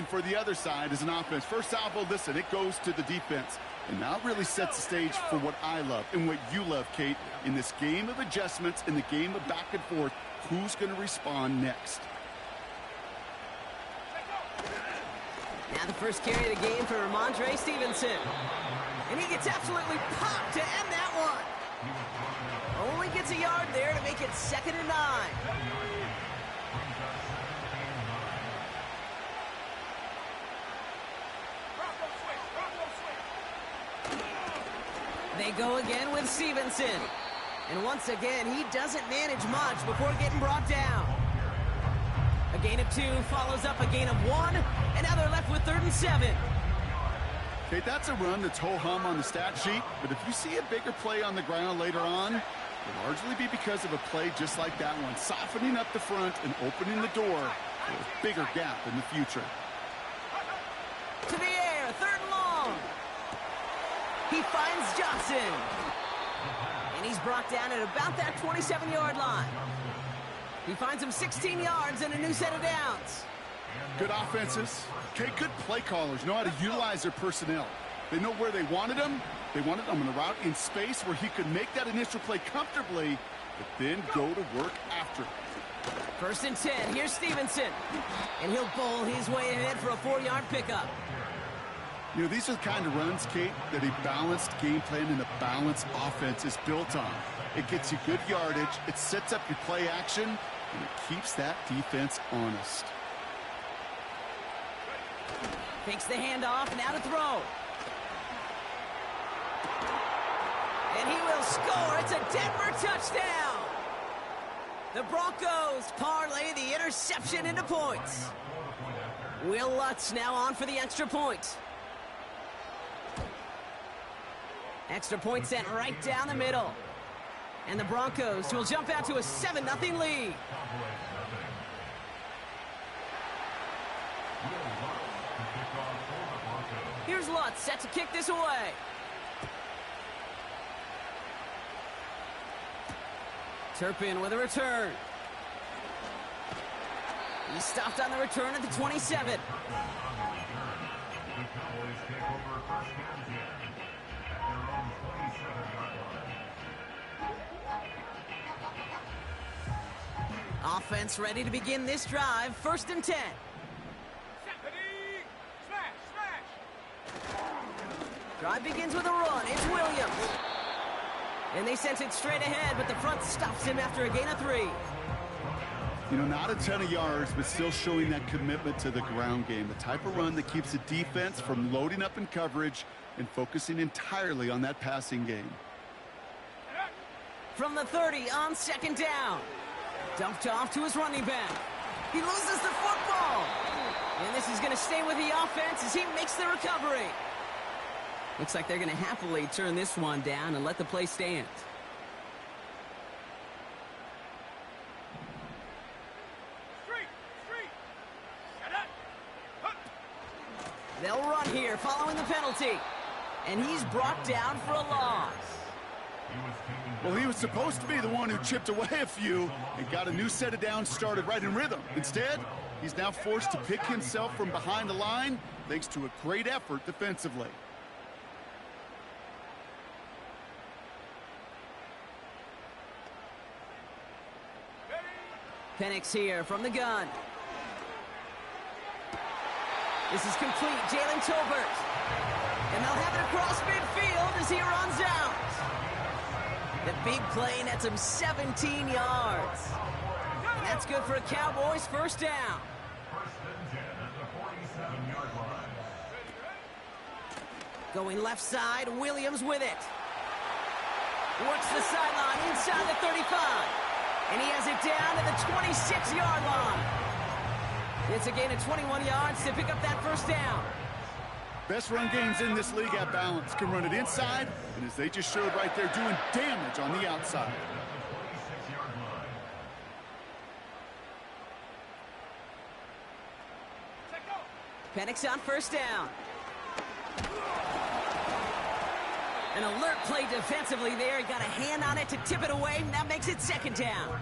for the other side is an offense. First salvo, listen, it goes to the defense. And now it really sets the stage for what I love and what you love, Kate. In this game of adjustments, in the game of back and forth, who's going to respond next? Now the first carry of the game for Rhamondre Stevenson. And he gets absolutely popped to end that one. Only gets a yard there to make it 2nd and 9. They go again with Stevenson. And once again, he doesn't manage much before getting brought down. A gain of 2 follows up a gain of 1, and now they're left with 3rd and 7. Okay, that's a run that's ho-hum on the stat sheet, but if you see a bigger play on the ground later on, it'll largely be because of a play just like that one, softening up the front and opening the door for a bigger gap in the future. To the air, 3rd and long. He finds Johnson. And he's brought down at about that 27-yard line. He finds him 16 yards and a new set of downs. Good offenses. Okay, good play callers know how to utilize their personnel. They know where they wanted them. They wanted them on a route in space where he could make that initial play comfortably, but then go to work after it. 1st and 10. Here's Stevenson. And he'll bowl his way ahead for a 4-yard pickup. You know, these are the kind of runs, Kate, that a balanced game plan and a balanced offense is built on. It gets you good yardage, it sets up your play action, and it keeps that defense honest. Takes the handoff, now to throw. And he will score. It's a Denver touchdown. The Broncos parlay the interception into points. Will Lutz now on for the extra point. Extra point sent right down the middle. And the Broncos will jump out to a 7-0 lead. Here's Lutz set to kick this away. Turpin with a return. He stopped on the return at the 27. Offense ready to begin this drive. 1st and 10. Drive begins with a run. It's Williams. And they sent it straight ahead, but the front stops him after a gain of 3. You know, not a ton of yards, but still showing that commitment to the ground game. The type of run that keeps the defense from loading up in coverage and focusing entirely on that passing game. From the 30 on 2nd down. Dumped off to his running back. He loses the football. And this is going to stay with the offense as he makes the recovery. Looks like they're going to happily turn this one down and let the play stand. They'll run here following the penalty. And he's brought down for a loss. Well, he was supposed to be the one who chipped away a few and got a new set of downs started right in rhythm. Instead, he's now forced to pick himself from behind the line thanks to a great effort defensively. Penix here from the gun. This is complete. Jalen Tolbert. And they'll have it across midfield as he runs out. The big play nets him 17 yards. And that's good for a Cowboys 1st down. Going left side, Williams with it. Works the sideline inside the 35. And he has it down to the 26-yard line. It's a gain of 21 yards to pick up that 1st down. Best run games in this league at balance. Can run it inside, and as they just showed right there, doing damage on the outside. Penix on 1st down. An alert play defensively there. Got a hand on it to tip it away, and that makes it 2nd down.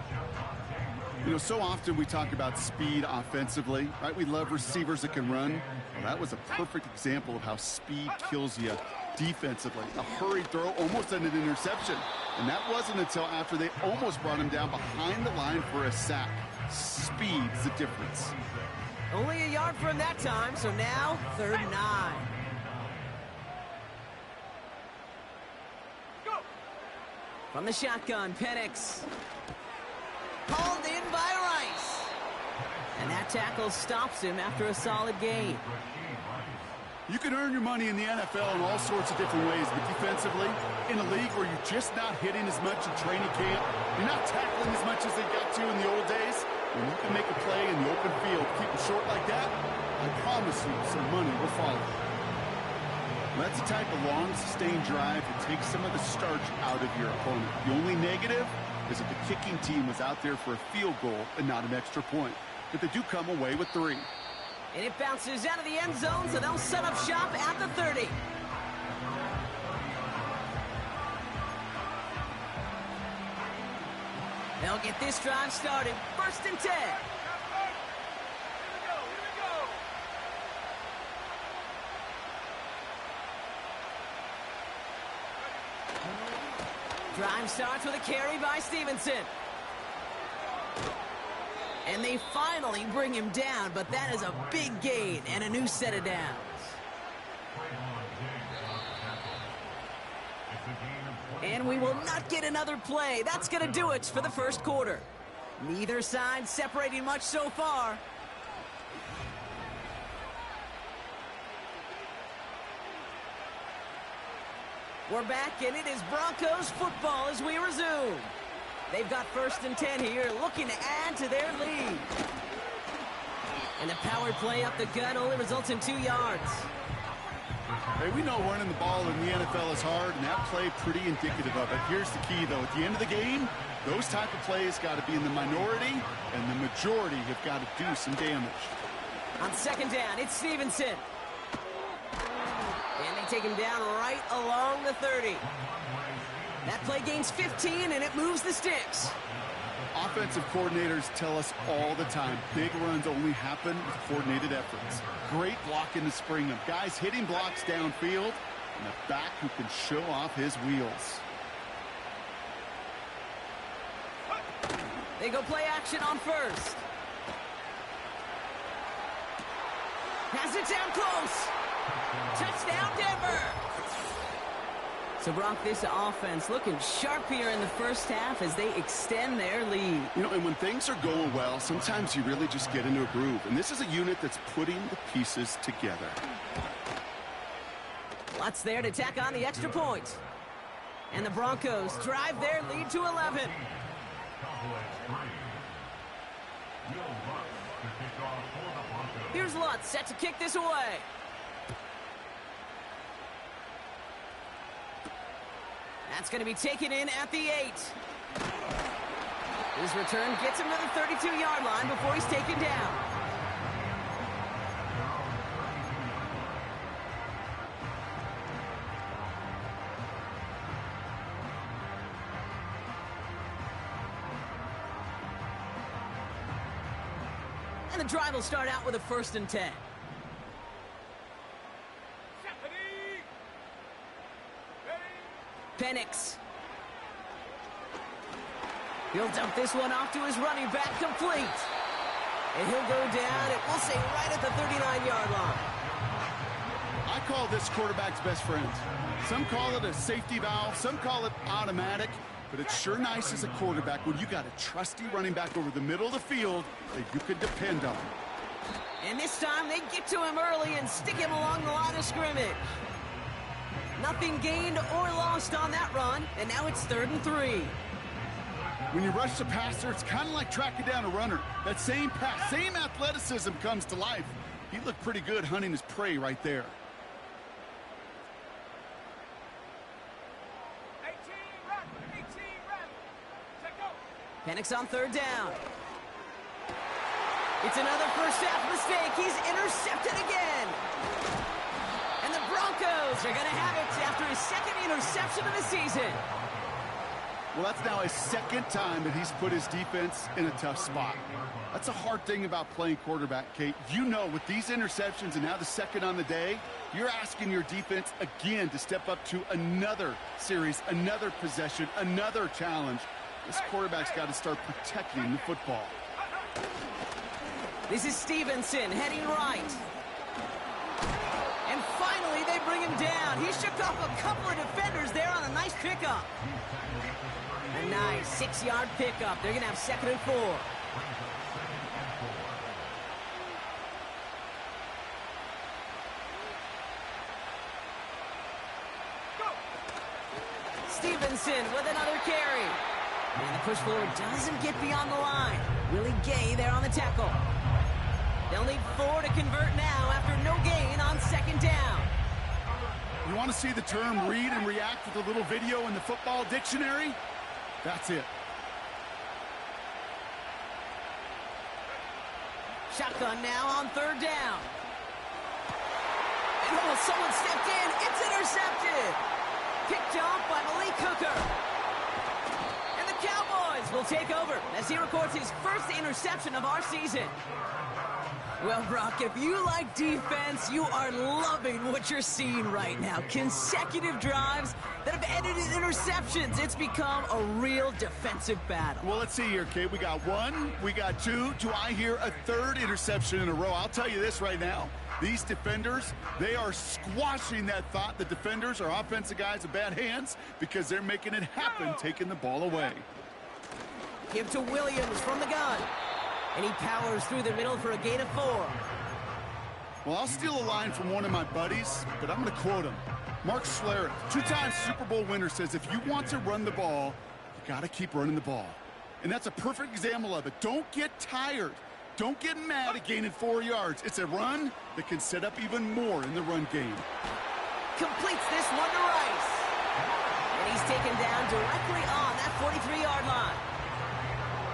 You know, so often we talk about speed offensively, right? We love receivers that can run. Well, that was a perfect example of how speed kills you defensively. A hurried throw almost ended an interception. And that wasn't until after they almost brought him down behind the line for a sack. Speed's the difference. Only a yard from that time, so now 3rd and 9. From the shotgun, Penix. Hauled in by Rice. And that tackle stops him after a solid gain. You can earn your money in the NFL in all sorts of different ways, but defensively, in a league where you're just not hitting as much in training camp, you're not tackling as much as they got to in the old days, when you can make a play in the open field, keep it short like that, I promise you some money will follow. That's the type of long, sustained drive that takes some of the starch out of your opponent. The only negative is that the kicking team was out there for a field goal and not an extra point. But they do come away with 3. And it bounces out of the end zone, so they'll set up shop at the 30. They'll get this drive started. 1st and 10. Drive starts with a carry by Stevenson. And they finally bring him down, but that is a big gain and a new set of downs. And we will not get another play. That's going to do it for the 1st quarter. Neither side separating much so far. We're back, and it is Broncos football as we resume. They've got 1st and 10 here, looking to add to their lead. And the power play up the gut only results in 2 yards. Hey, we know running the ball in the NFL is hard, and that play pretty indicative of it. Here's the key, though. At the end of the game, those type of plays got to be in the minority, and the majority have got to do some damage. On 2nd down, it's Stevenson. And they take him down right along the 30. That play gains 15, and it moves the sticks. Offensive coordinators tell us all the time, big runs only happen with coordinated efforts. Great blocking to spring them. Guys hitting blocks downfield, and a back who can show off his wheels. They go play action on 1st. Has it down close. Touchdown, Denver. So, Brock, this offense looking sharp here in the 1st half as they extend their lead. You know, and when things are going well, sometimes you really just get into a groove. And this is a unit that's putting the pieces together. Lutz there to tack on the extra point. And the Broncos drive their lead to 11. Here's Lutz set to kick this away. That's going to be taken in at the 8. His return gets him to the 32-yard line before he's taken down. And the drive will start out with a 1st and 10. Penix. He'll dump this one off to his running back, complete. And he'll go down, and we'll say right at the 39-yard line. I call this quarterback's best friend. Some call it a safety valve, some call it automatic, but it's sure nice as a quarterback when you got a trusty running back over the middle of the field that you could depend on. And this time they get to him early and stick him along the line of scrimmage. Nothing gained or lost on that run, and now it's 3rd and 3. When you rush the passer, it's kind of like tracking down a runner. That same pass, same athleticism comes to life. He looked pretty good hunting his prey right there. Penix on 3rd down. It's another 1st half mistake. He's intercepted again. And the Broncos are going to have it after his 2nd interception of the season. Well, that's now his second time that he's put his defense in a tough spot. That's a hard thing about playing quarterback, Kate. You know, with these interceptions and now the second on the day, you're asking your defense again to step up to another series, another possession, another challenge. This quarterback's got to start protecting the football. This is Stevenson heading right. And finally, they bring him down. He shook off a couple of defenders there on a nice pickup. A nice 6-yard pickup. They're going to have 2nd and 4. Stevenson with another carry. And the push forward doesn't get beyond the line. Willie Gay there on the tackle. They'll need 4 to convert now after no gain on 2nd down. You want to see the term read and react with a little video in the football dictionary? That's it. Shotgun now on 3rd down. And oh, someone stepped in. It's intercepted. Picked off by Malik Hooker. And the Cowboys will take over as he records his first interception of our season. Well, Brock, if you like defense, you are loving what you're seeing right now. Consecutive drives that have ended in interceptions. It's become a real defensive battle. Well, let's see here, Kate. We got 1, we got 2. Do I hear a 3rd interception in a row? I'll tell you this right now. These defenders, they are squashing that thought. The defenders are offensive guys in bad hands because they're making it happen, taking the ball away. Give to Williams from the gun. And he powers through the middle for a gain of 4. Well, I'll steal a line from one of my buddies, but I'm going to quote him. Mark Schlereth, 2-time Super Bowl winner, says if you want to run the ball, you got to keep running the ball. And that's a perfect example of it. Don't get tired. Don't get mad at gaining 4 yards. It's a run that can set up even more in the run game. Completes this one to Rice. And he's taken down directly on that 43-yard line.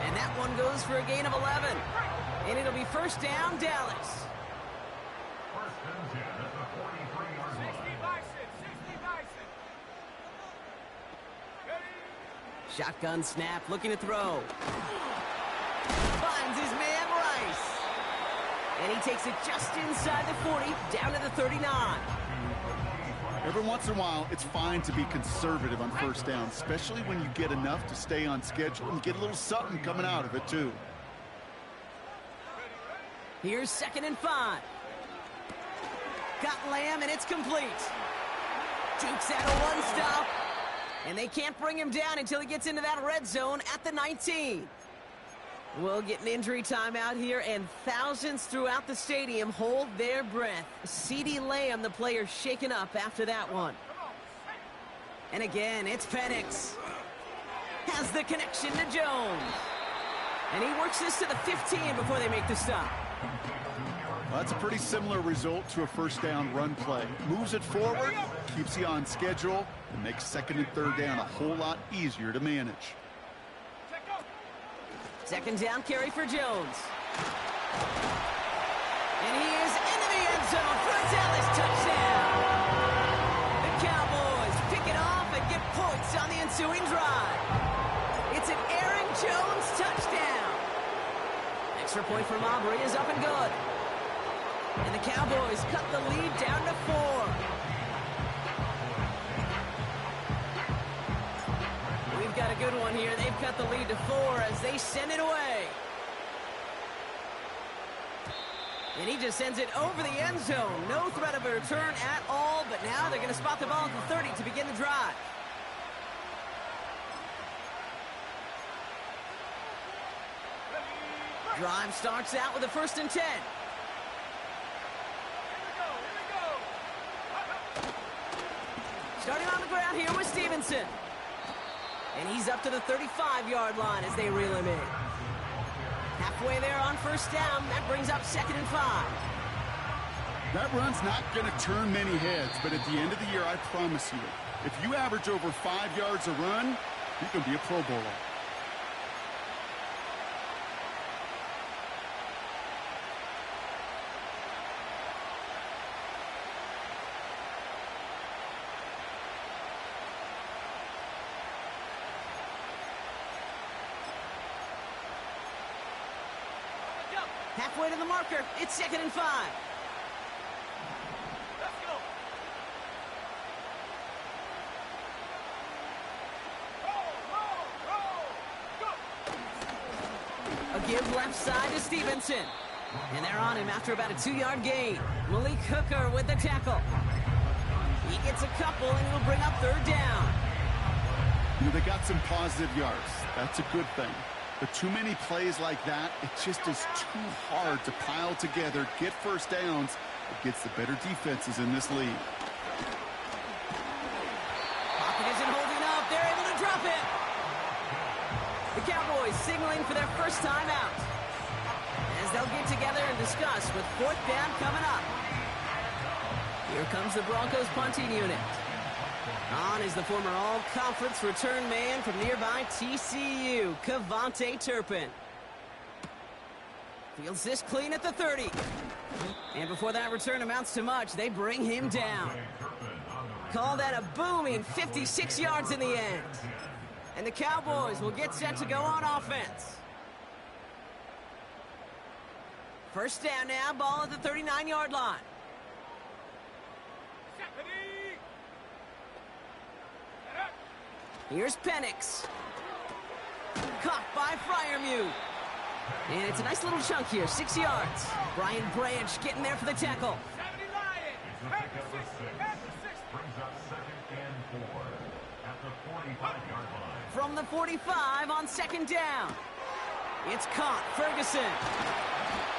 And that one goes for a gain of 11. And it'll be 1st down, Dallas. Shotgun snap, looking to throw. Finds his man, Rice. And he takes it just inside the 40, down to the 39. Every once in a while, it's fine to be conservative on 1st down, especially when you get enough to stay on schedule and get a little something coming out of it, too. Here's 2nd and 5. Got Lamb, and it's complete. Dukes out a one-stop, and they can't bring him down until he gets into that red zone at the 19. We'll get an injury timeout here, and thousands throughout the stadium hold their breath. CeeDee Lamb, the player, shaken up after that one. And again, it's Penix. Has the connection to Jones. And he works this to the 15 before they make the stop. Well, that's a pretty similar result to a 1st down run play. Moves it forward, keeps you on schedule, and makes 2nd and 3rd down a whole lot easier to manage. 2nd down carry for Jones. And he is into the end zone for a Dallas touchdown. The Cowboys pick it off and get points on the ensuing drive. It's an Aaron Jones touchdown. Extra point from Aubrey is up and good. And the Cowboys cut the lead down to 4. We've got a good one here. They've cut the lead to 4 as they send it away. And he just sends it over the end zone. No threat of a return at all, but now they're going to spot the ball at the 30 to begin the drive. Drive starts out with a 1st and 10. Starting on the ground here with Stevenson. And he's up to the 35-yard line as they reel him in. Halfway there on 1st down. That brings up 2nd and 5. That run's not going to turn many heads, but at the end of the year, I promise you, if you average over 5 yards a run, you're going to be a Pro Bowler. halfway to the marker. It's 2nd and 5. Let's go. Roll, A give left side to Stevenson. And they're on him after about a 2-yard gain. Malik Hooker with the tackle. He gets a couple, and he'll bring up 3rd down. You know, they got some positive yards. That's a good thing. But too many plays like that, it just is too hard to pile together, get first downs against the better defenses in this league. Pocket isn't holding up. They're able to drop it. The Cowboys signaling for their first time out, as they'll get together and discuss with 4th down coming up. Here comes the Broncos punting unit. On is the former all-conference return man from nearby TCU, Kevontae Turpin. Fields this clean at the 30. And before that return amounts to much, they bring him down. Call that a booming 56 yards in the end. And the Cowboys will get set to go on offense. First down now, ball at the 39-yard line. Here's Penix. Caught by Freiermuth. And it's a nice little chunk here, 6 yards. Brian Branch getting there for the tackle. From the 45 on 2nd down. It's caught, Ferguson.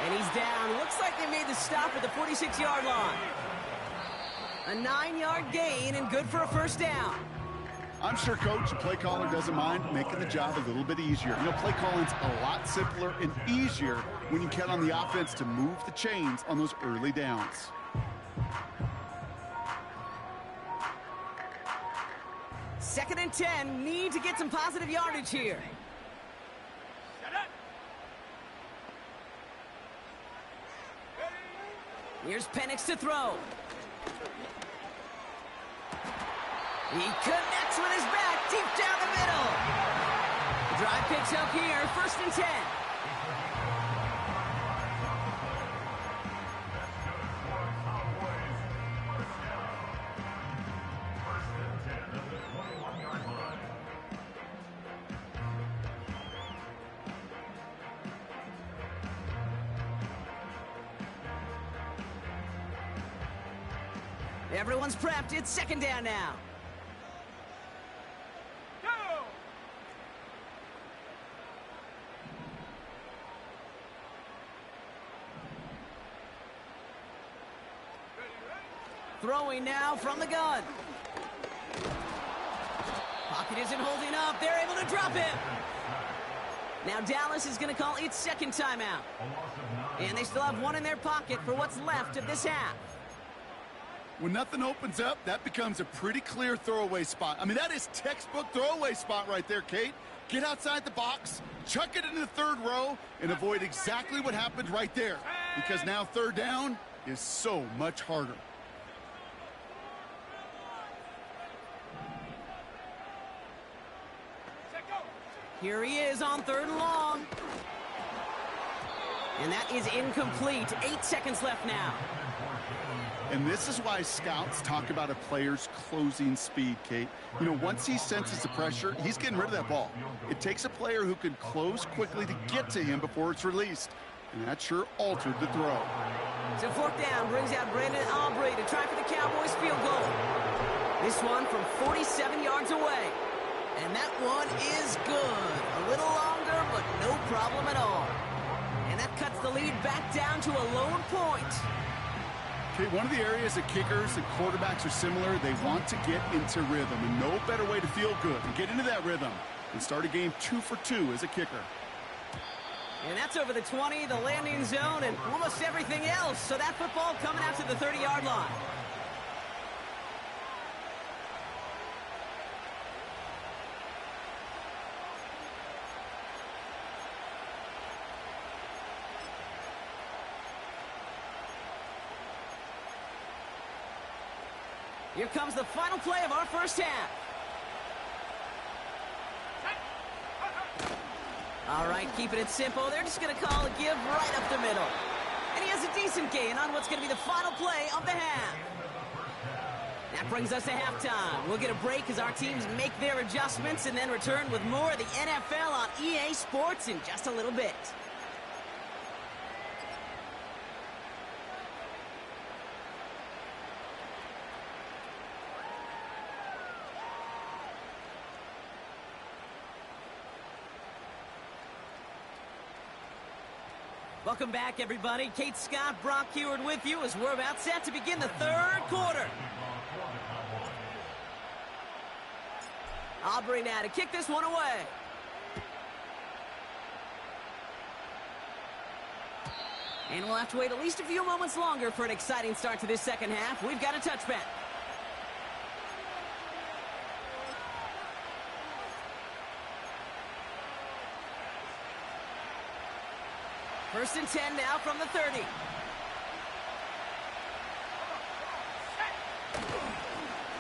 And he's down. Looks like they made the stop at the 46-yard line. A 9-yard gain and good for a first down. I'm sure Coach, the play caller, doesn't mind making the job a little bit easier. You know, play calling's a lot simpler and easier when you count on the offense to move the chains on those early downs. Second and 10, need to get some positive yardage here. Here's Penix to throw. He connects with his back deep down the middle. The drive picks up here, 1st and 10. Everyone's prepped. It's 2nd down now. Throwing now from the gun. Pocket isn't holding up. They're able to drop it. Now Dallas is going to call its 2nd timeout. And they still have one in their pocket for what's left of this half. When nothing opens up, that becomes a pretty clear throwaway spot. I mean, that is textbook throwaway spot right there, Kate. Get outside the box, chuck it into the 3rd row, and avoid exactly what happened right there. Because now 3rd down is so much harder. Here he is on 3rd and long. And that is incomplete. 8 seconds left now. And this is why scouts talk about a player's closing speed, Kate. You know, once he senses the pressure, he's getting rid of that ball. It takes a player who can close quickly to get to him before it's released. And that sure altered the throw. So 4th down brings out Brandon Aubrey to try for the Cowboys field goal. This one from 47 yards away. And that one is good. A little longer, but no problem at all. And that cuts the lead back down to a lone point. Okay, one of the areas that kickers and quarterbacks are similar, they want to get into rhythm. And no better way to feel good and get into that rhythm than start a game 2 for 2 as a kicker. And that's over the 20, the landing zone, and almost everything else. So that football coming out to the 30-yard line. Here comes the final play of our first half. All right, keeping it simple. They're just going to call a give right up the middle. And he has a decent gain on what's going to be the final play of the half. That brings us to halftime. We'll get a break as our teams make their adjustments and then return with more of the NFL on EA Sports in just a little bit. Welcome back, everybody. Kate Scott, Brock Huard with you as we're about set to begin the third quarter. Aubrey now to kick this one away. And we'll have to wait at least a few moments longer for an exciting start to this second half. We've got a touchback. First and 10 now from the 30.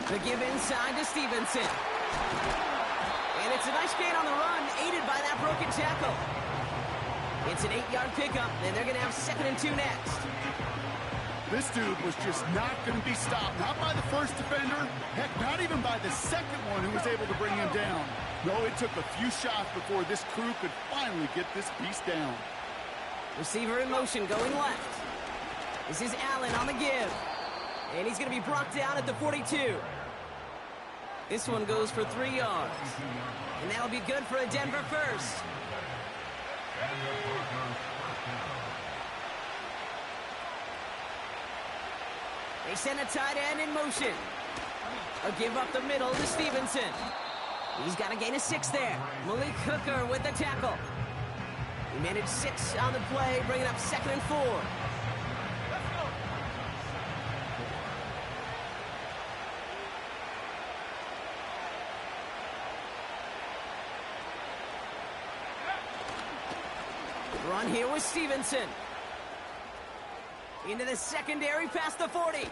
The give inside to Stevenson. And it's a nice gain on the run, aided by that broken tackle. It's an 8-yard pickup, and they're going to have 2nd and 2 next. This dude was just not going to be stopped. Not by the first defender. Heck, not even by the second one who was able to bring him down. No, it took a few shots before this crew could finally get this beast down. Receiver in motion, going left. This is Allen on the give. And he's going to be brought down at the 42. This one goes for 3 yards. And that'll be good for a Denver first. They send a tight end in motion. A give up the middle to Stevenson. He's got a gain of 6 there. Malik Hooker with the tackle. He managed 6 on the play, bringing up 2nd and 4. Run here with Stevenson. Into the secondary past the 40.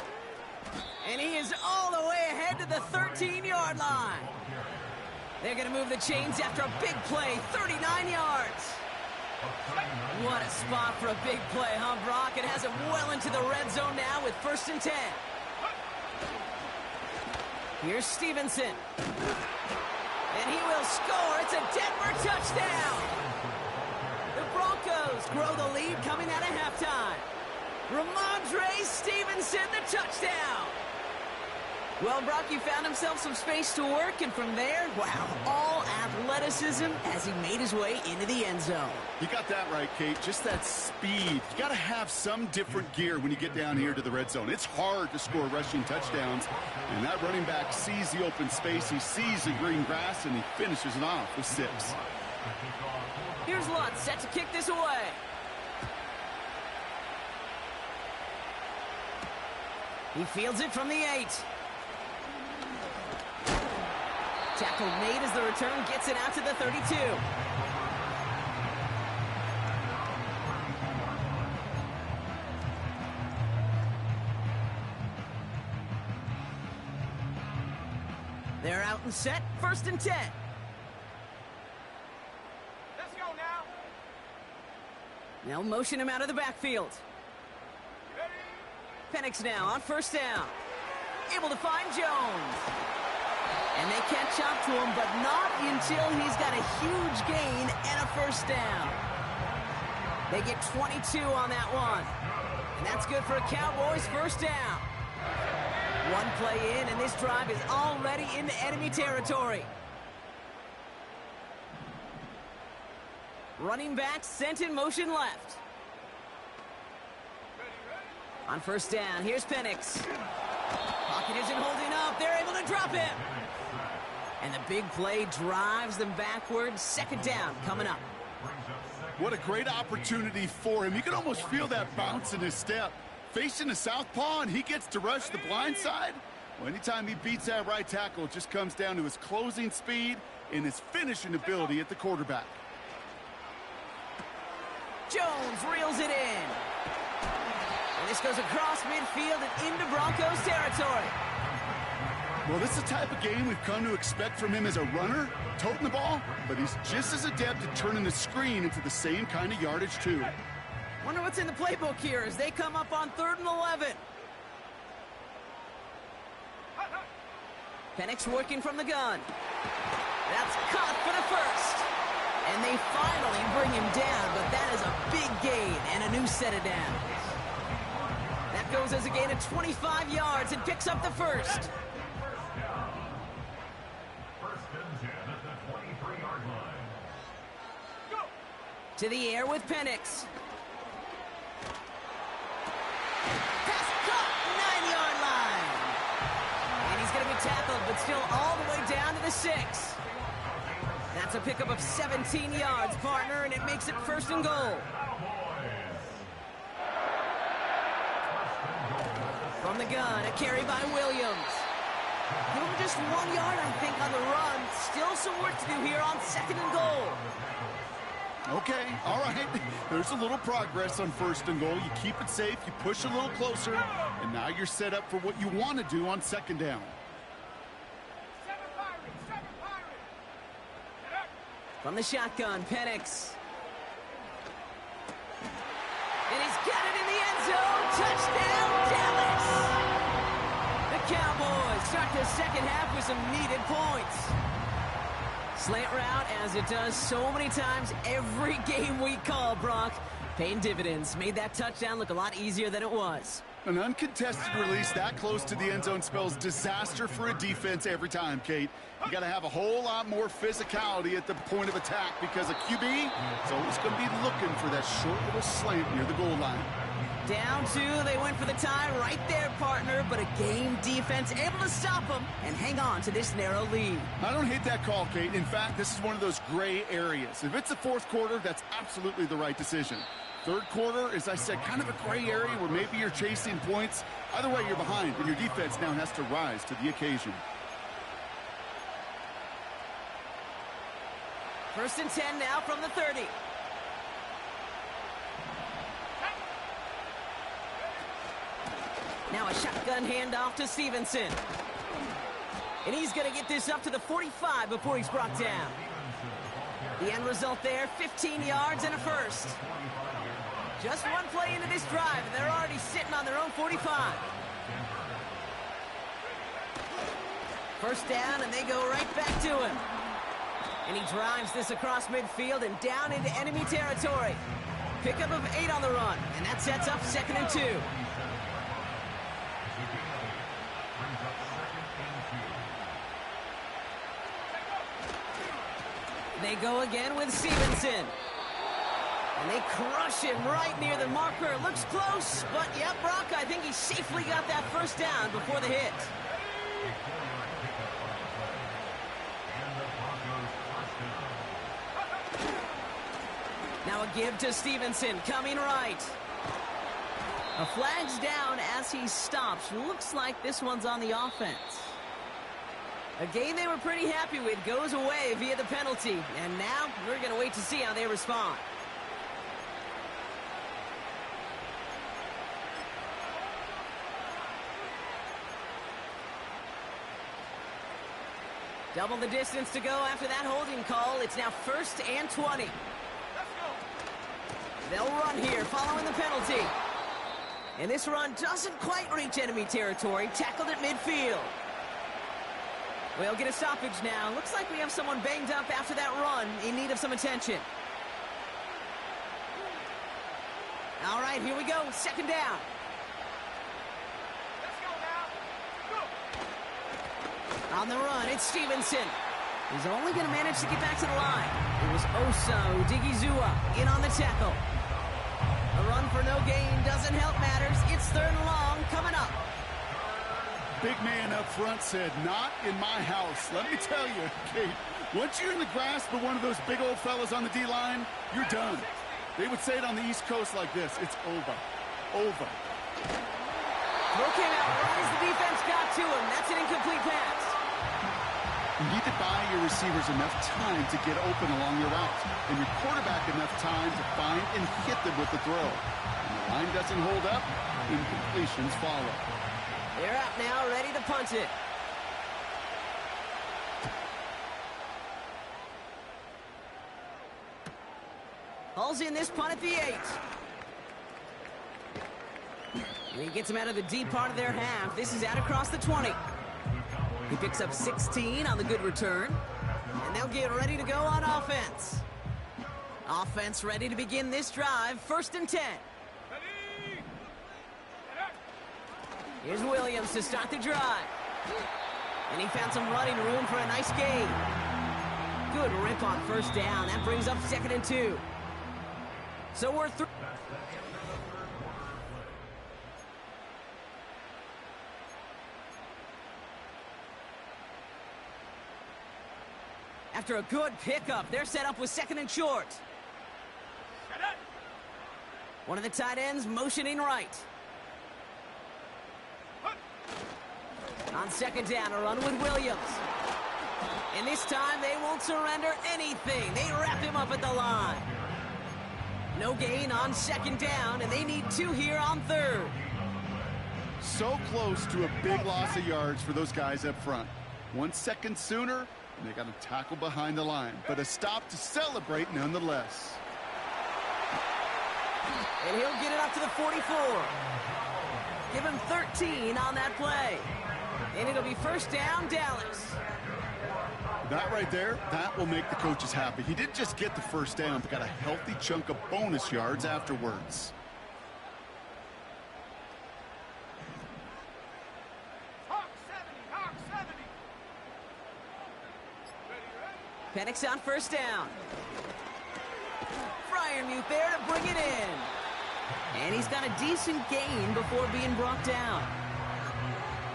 And he is all the way ahead to the 13-yard line. They're going to move the chains after a big play, 39 yards. What a spot for a big play, huh, Brock? It has it well into the red zone now with 1st and 10. Here's Stevenson. And he will score. It's a Denver touchdown. The Broncos grow the lead coming out of halftime. Ramondre Stevenson, the touchdown. Well, Brock, he found himself some space to work, and from there, wow, all athleticism as he made his way into the end zone. You got that right, Kate. Just that speed. You got to have some different gear when you get down here to the red zone. It's hard to score rushing touchdowns, and that running back sees the open space, he sees the green grass, and he finishes it off with 6. Here's Lutz set to kick this away. He fields it from the 8. Tackle made as the return gets it out to the 32. They're out and set, 1st and 10. Let's go now. They'll motion him out of the backfield. Penix now on 1st down. Able to find Jones. And they catch up to him, but not until he's got a huge gain and a 1st down. They get 22 on that one. And that's good for a Cowboys 1st down. One play in, and this drive is already into enemy territory. Running back sent in motion left. On 1st down, here's Penix. Pocket isn't holding up. They're able to drop him. And the big play drives them backwards. 2nd down coming up. What a great opportunity for him. You can almost feel that bounce in his step. Facing the southpaw, and he gets to rush the blind side. Well, anytime he beats that right tackle, it just comes down to his closing speed and his finishing ability at the quarterback. Jones reels it in. And this goes across midfield and into Broncos territory. Well, this is the type of game we've come to expect from him as a runner, toting the ball, but he's just as adept at turning the screen into the same kind of yardage, too. Wonder what's in the playbook here as they come up on 3rd and 11. Penix working from the gun. That's caught for the first. And they finally bring him down, but that is a big gain and a new set of downs. That goes as a gain of 25 yards and picks up the first. To the air with Penix. Pass caught, 9-yard line. And he's going to be tackled, but still all the way down to the 6. That's a pickup of 17 yards, partner, and it makes it 1st and goal. From the gun, a carry by Williams. Give him just 1 yard, I think, on the run. Still some work to do here on 2nd and goal. Okay, all right. There's a little progress on 1st and goal. You keep it safe, you push a little closer, and now you're set up for what you want to do on 2nd down. From the shotgun, Penix. And he's got it in the end zone. Touchdown, Dallas! The Cowboys start the 2nd half with some needed points. Slant route, as it does so many times every game we call, Brock. Paying dividends. Made that touchdown look a lot easier than it was. An uncontested release that close to the end zone spells disaster for a defense every time, Kate. You got to have a whole lot more physicality at the point of attack because a QB is always going to be looking for that short little slant near the goal line. Down 2, they went for the tie right there, partner, but a game defense able to stop them and hang on to this narrow lead. I don't hate that call, Kate. In fact, this is one of those gray areas. If it's the 4th quarter, that's absolutely the right decision. 3rd quarter, as I said, kind of a gray area where maybe you're chasing points. Either way, you're behind, and your defense now has to rise to the occasion. 1st and 10 now from the 30. Now a shotgun handoff to Stevenson. And he's going to get this up to the 45 before he's brought down. The end result there, 15 yards and a first. Just one play into this drive, and they're already sitting on their own 45. First down, and they go right back to him. And he drives this across midfield and down into enemy territory. Pickup of 8 on the run, and that sets up 2nd and 2. They go again with Stevenson. And they crush him right near the marker. Looks close, but yeah, Brock, I think he safely got that first down before the hit. Now a give to Stevenson, coming right. A flag's down as he stops. Looks like this one's on the offense. A game they were pretty happy with goes away via the penalty. And now we're going to wait to see how they respond. Double the distance to go after that holding call. It's now 1st and 20. They'll run here following the penalty. And this run doesn't quite reach enemy territory. Tackled at midfield. We'll get a stoppage now. Looks like we have someone banged up after that run in need of some attention. All right, here we go. 2nd down. Let's go now. Go. On the run, it's Stevenson. He's only going to manage to get back to the line. It was Osa Odighizuwa in on the tackle. A run for no gain doesn't help matters. It's 3rd and long coming up. Big man up front said, not in my house. Let me tell you, Kate, once you're in the grasp of one of those big old fellas on the D-line, you're done. They would say it on the East Coast like this, it's over. Over. Throw came out right as the defense got to him. That's an incomplete pass. You need to buy your receivers enough time to get open along your route, and your quarterback enough time to find and hit them with the throw. When the line doesn't hold up, incompletions follow. They're out now, ready to punt it. Hauls in this punt at the 8. And he gets him out of the deep part of their half. This is out across the 20. He picks up 16 on the good return. And they'll get ready to go on offense. Offense ready to begin this drive. 1st and 10. Here's Williams to start the drive. And he found some running room for a nice gain. Good rip on 1st down. That brings up 2nd and 2. So we're through. After a good pickup, they're set up with 2nd and short. One of the tight ends motioning right. On 2nd down, a run with Williams. And this time, they won't surrender anything. They wrap him up at the line. No gain on 2nd down, and they need 2 here on 3rd. So close to a big loss of yards for those guys up front. 1 second sooner, and they got a tackle behind the line. But a stop to celebrate nonetheless. And he'll get it up to the 44. Give him 13 on that play. And it'll be 1st down, Dallas. That right there, that will make the coaches happy. He didn't just get the 1st down, but got a healthy chunk of bonus yards afterwards. Hawk 70. Penix on 1st down. Freiermuth there to bring it in. And he's got a decent gain before being brought down.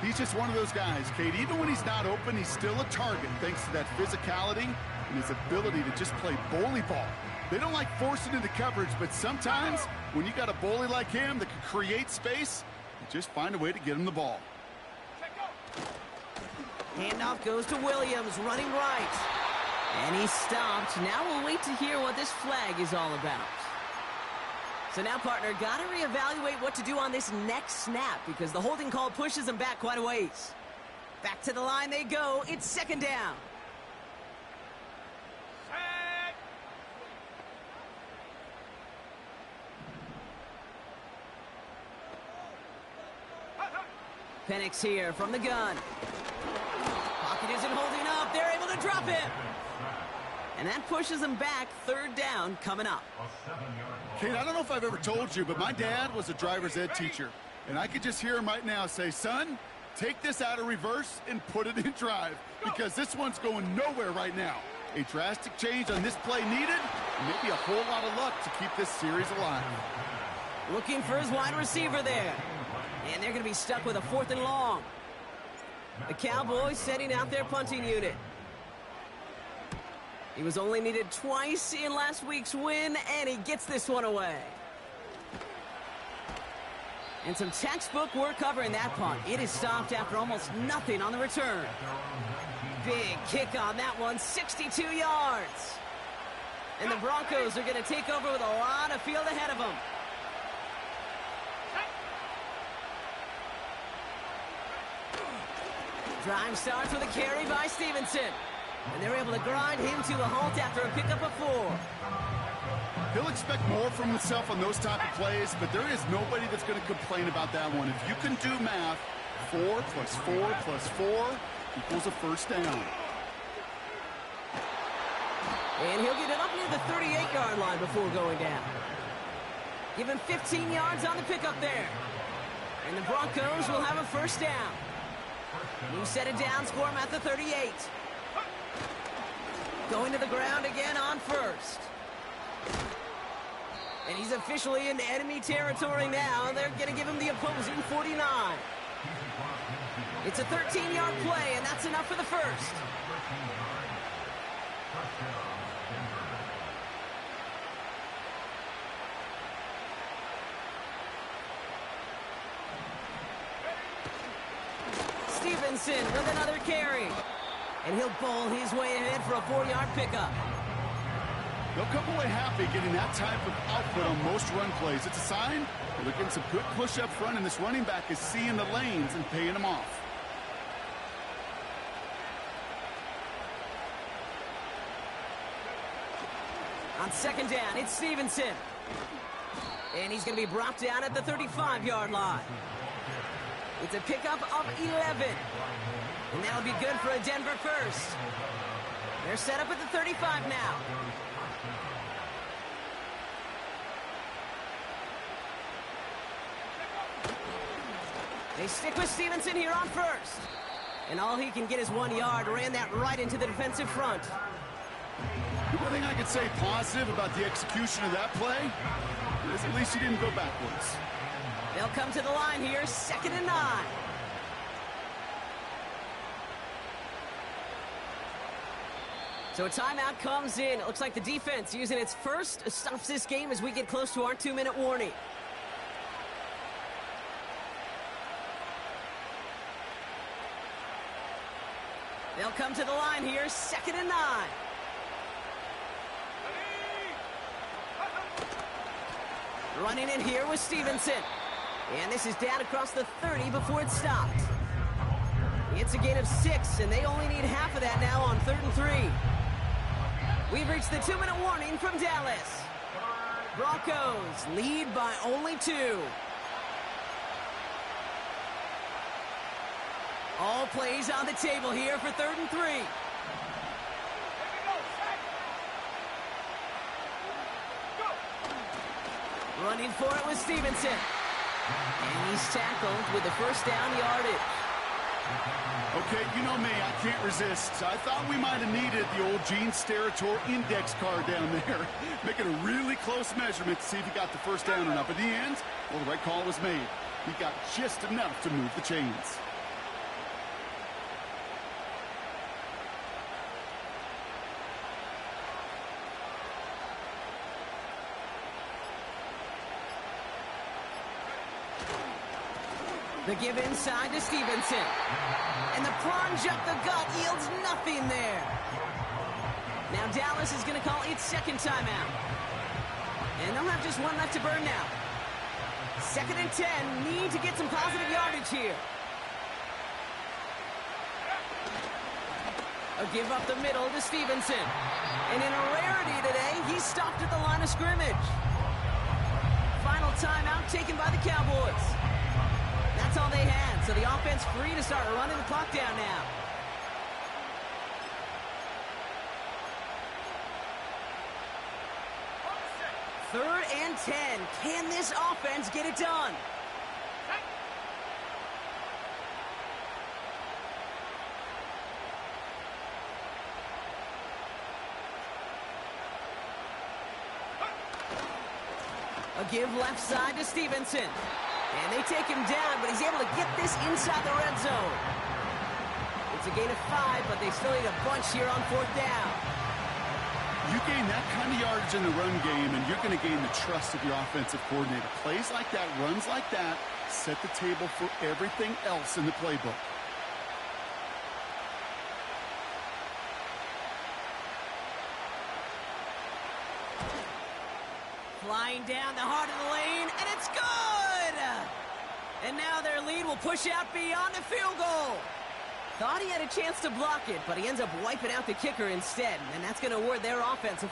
He's just one of those guys, Kate. Even when he's not open, he's still a target thanks to that physicality and his ability to just play bully ball. They don't like forcing into coverage, but sometimes when you got a bully like him that can create space, you just find a way to get him the ball. Handoff goes to Williams, running right. And he's stopped. Now we'll wait to hear what this flag is all about. So now, partner, got to reevaluate what to do on this next snap because the holding call pushes him back quite a ways. Back to the line they go. It's 2nd down. Penix here from the gun. Pocket isn't holding up. They're able to drop him. And that pushes him back. 3rd down coming up. Kate, I don't know if I've ever told you, but my dad was a driver's ed teacher. And I could just hear him right now say, son, take this out of reverse and put it in drive. Because this one's going nowhere right now. A drastic change on this play needed, and maybe a whole lot of luck to keep this series alive. Looking for his wide receiver there. And they're going to be stuck with a 4th and long. The Cowboys setting out their punting unit. He was only needed twice in last week's win, and he gets this one away. And some textbook work covering that punt. It is stopped after almost nothing on the return. Big kick on that one, 62 yards. And the Broncos are going to take over with a lot of field ahead of them. Drive starts with a carry by Stevenson. And they're able to grind him to a halt after a pickup of 4. He'll expect more from himself on those type of plays, but there is nobody that's going to complain about that one. If you can do math, 4 plus 4 plus 4 equals a 1st down. And he'll get it up near the 38-yard line before going down. Give him 15 yards on the pickup there. And the Broncos will have a 1st down. You set it down, score him at the 38. Going to the ground again on 1st. And he's officially in enemy territory now. They're going to give him the opposing 49. It's a 13-yard play, and that's enough for the 1st. Stevenson with another carry. And he'll bowl his way ahead for a 4-yard pickup. They'll come away happy getting that type of output on most run plays. It's a sign they're getting some good push up front, and this running back is seeing the lanes and paying them off. On second down, it's Stevenson. And he's going to be brought down at the 35-yard line. It's a pickup of 11. And that'll be good for a Denver first. They're set up at the 35 now. They stick with Stevenson here on first. And all he can get is 1 yard. Ran that right into the defensive front. The one thing I could say positive about the execution of that play is at least he didn't go backwards. They'll come to the line here, 2nd and 9. So a timeout comes in. It looks like the defense using its first stops this game as we get close to our 2-minute warning. They'll come to the line here, 2nd and 9. Running in here with Stevenson. And this is down across the 30 before it stopped. It's a gain of 6, and they only need half of that now on 3rd and 3. We've reached the 2-minute warning from Dallas. Broncos lead by only 2. All plays on the table here for 3rd and 3. Running for it with Stevenson. And he's tackled with the first down yardage. Okay, you know me, I can't resist. I thought we might have needed the old Gene Steratore index card down there. Making a really close measurement to see if he got the first down or not. But in the end, well, the right call was made. He got just enough to move the chains. The give inside to Stevenson. And the plunge up the gut yields nothing there. Now Dallas is going to call its second timeout. And they'll have just one left to burn now. 2nd and 10. Need to get some positive yardage here. A give up the middle to Stevenson. And in a rarity today, he's stopped at the line of scrimmage. Final timeout taken by the Cowboys. That's all they had, so the offense free to start running the clock down now. Third and 10. Can this offense get it done? A give left side to Stevenson. And they take him down, but he's able to get this inside the red zone. It's a gain of 5, but they still need a bunch here on 4th down. You gain that kind of yardage in the run game, and you're going to gain the trust of your offensive coordinator. Plays like that, runs like that, set the table for everything else in the playbook. Flying down the heart of the lane, and it's good! And now their lead will push out beyond the field goal. Thought he had a chance to block it, but he ends up wiping out the kicker instead, and that's going to award their offense a